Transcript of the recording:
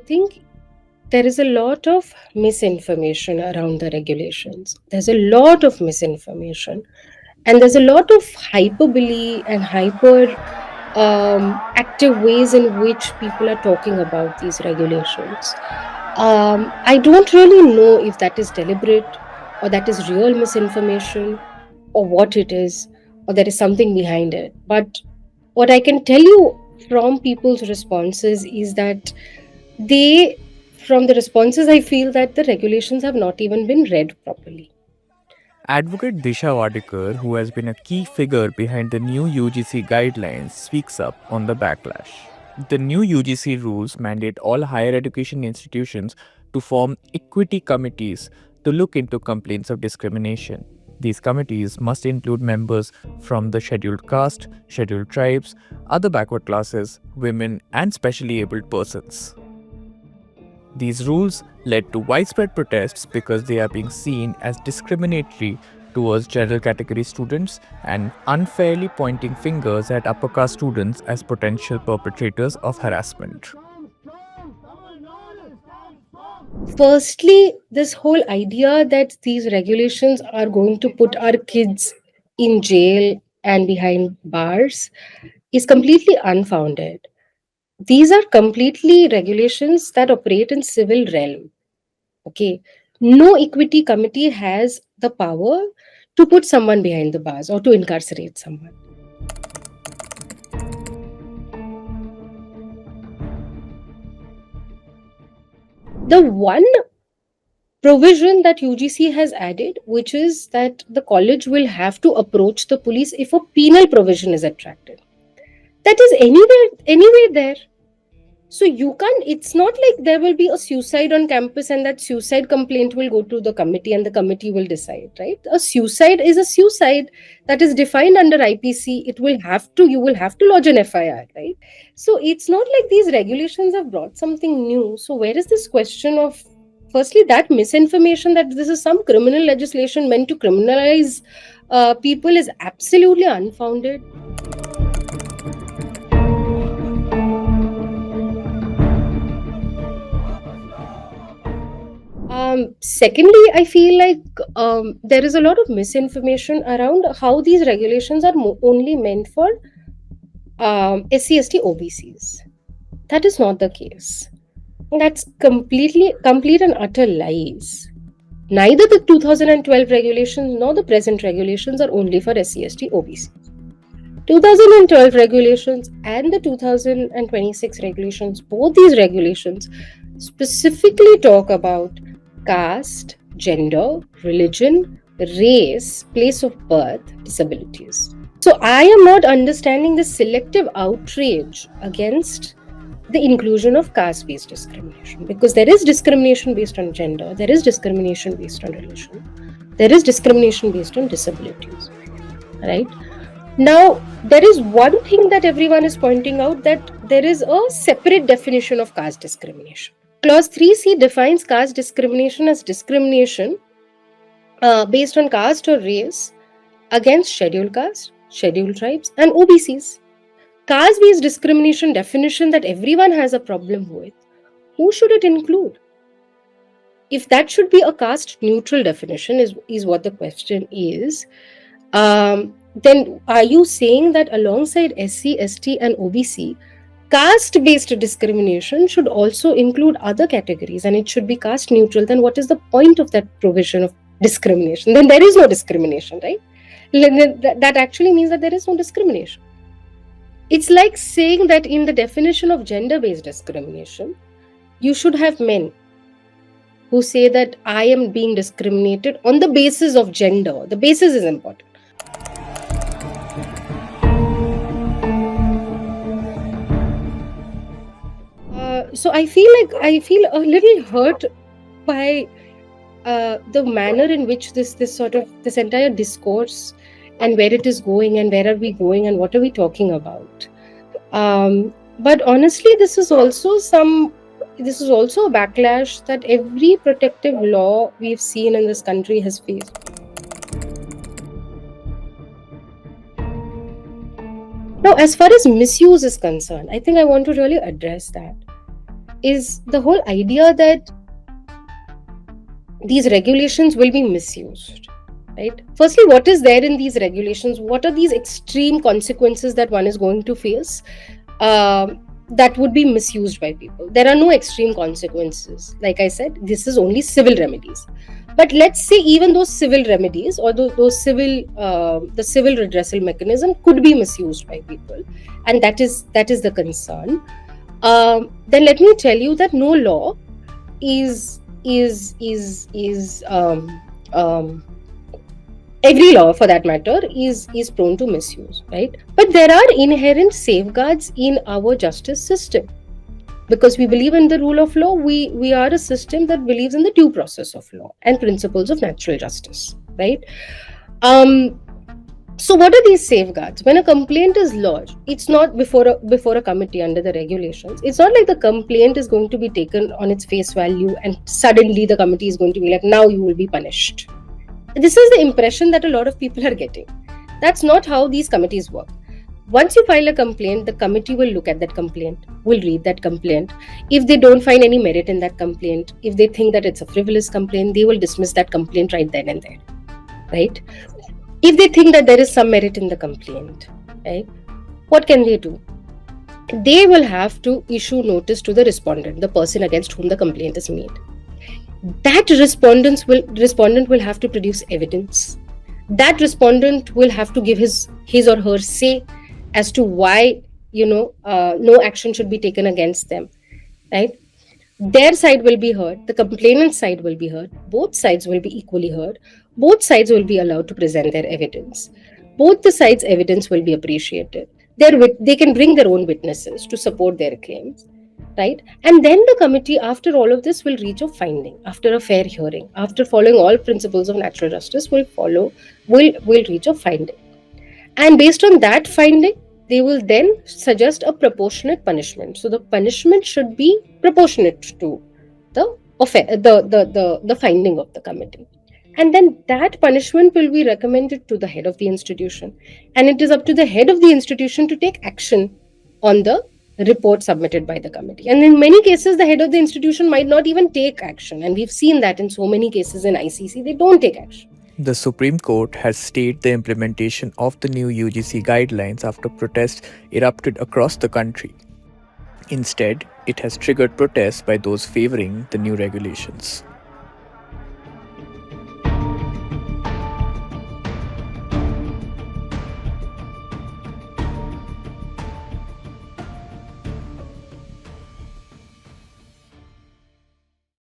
think there is a lot of misinformation around the regulations. There's a lot of misinformation, and there's a lot of hyperbole and hyper active ways in which people are talking about these regulations. I don't really know if that is deliberate or that is real misinformation or what it is, or there is something behind it. But what I can tell you from people's responses is that they, from the responses, I feel that the regulations have not even been read properly. Advocate Disha Wadekar, who has been a key figure behind the new UGC guidelines, speaks up on the backlash. The new UGC rules mandate all higher education institutions to form equity committees to look into complaints of discrimination. These committees must include members from the scheduled caste, scheduled tribes, other backward classes, women, and specially abled persons. These rules led to widespread protests because they are being seen as discriminatory towards general category students and unfairly pointing fingers at upper caste students as potential perpetrators of harassment. Firstly, this whole idea that these regulations are going to put our kids in jail and behind bars is completely unfounded. These are completely regulations that operate in civil realm. Okay, no equity committee has the power to put someone behind the bars or to incarcerate someone. The one provision that UGC has added, which is that the college will have to approach the police if a penal provision is attracted. That is anywhere there. So you can't, it's not like there will be a suicide on campus and that suicide complaint will go to the committee and the committee will decide, right? A suicide is a suicide that is defined under IPC. You will have to lodge an FIR, right? So it's not like these regulations have brought something new. So where is this question of, firstly, that misinformation that this is some criminal legislation meant to criminalize people is absolutely unfounded. Secondly, I feel like there is a lot of misinformation around how these regulations are only meant for SC/ST OBCs. That is not the case. That's complete and utter lies. Neither the 2012 regulations nor the present regulations are only for SC/ST OBCs. 2012 regulations and the 2026 regulations, both these regulations specifically talk about caste, gender, religion, race, place of birth, disabilities. So I am not understanding the selective outrage against the inclusion of caste-based discrimination, because there is discrimination based on gender, there is discrimination based on religion, there is discrimination based on disabilities, right? Now, there is one thing that everyone is pointing out, that there is a separate definition of caste discrimination. Clause 3C defines caste discrimination as discrimination based on caste or race against scheduled caste, scheduled tribes, and OBCs. Caste-based discrimination definition that everyone has a problem with, who should it include? If that should be a caste-neutral definition, is what the question is, then are you saying that alongside SC, ST, and OBC, caste-based discrimination should also include other categories and it should be caste neutral? Then what is the point of that provision of discrimination? Then there is no discrimination, right? That actually means that there is no discrimination. It's like saying that in the definition of gender-based discrimination, you should have men who say that I am being discriminated on the basis of gender. The basis is important. So I feel a little hurt by the manner in which this entire discourse and where it is going and where are we going and what are we talking about. But honestly, this is also a backlash that every protective law we've seen in this country has faced. Now, as far as misuse is concerned, I think I want to really address that. is the whole idea that these regulations will be misused, right? Firstly, what is there in these regulations? What are these extreme consequences that one is going to face that would be misused by people? There are no extreme consequences. Like I said, this is only civil remedies. But let's say even those civil remedies or those civil the civil redressal mechanism could be misused by people, and that is the concern. Then let me tell you that no law is every law for that matter is prone to misuse, right? But there are inherent safeguards in our justice system, because we believe in the rule of law. We are a system that believes in the due process of law and principles of natural justice, right? So what are these safeguards? When a complaint is lodged, it's not before a committee under the regulations. It's not like the complaint is going to be taken on its face value and suddenly the committee is going to be like, now you will be punished. This is the impression that a lot of people are getting. That's not how these committees work. Once you file a complaint, the committee will look at that complaint, will read that complaint. If they don't find any merit in that complaint, if they think that it's a frivolous complaint, they will dismiss that complaint right then and there, right? If they think that there is some merit in the complaint, right, what can they do? They will have to issue notice to the respondent, the person against whom the complaint is made. That respondent will have to produce evidence. That respondent will have to give his or her say as to why no action should be taken against them, right? Their side will be heard, the complainant's side will be heard, both sides will be equally heard, both sides will be allowed to present their evidence, both the sides' evidence will be appreciated. They can bring their own witnesses to support their claims, right? And then the committee, after all of this, will reach a finding. After a fair hearing, after following all principles of natural justice, will reach a finding. And based on that finding, they will then suggest a proportionate punishment. So the punishment should be proportionate to the finding of the committee. And then that punishment will be recommended to the head of the institution. And it is up to the head of the institution to take action on the report submitted by the committee. And in many cases, the head of the institution might not even take action. And we've seen that in so many cases in ICC, they don't take action. The Supreme Court has stayed the implementation of the new UGC guidelines after protests erupted across the country. Instead, it has triggered protests by those favoring the new regulations.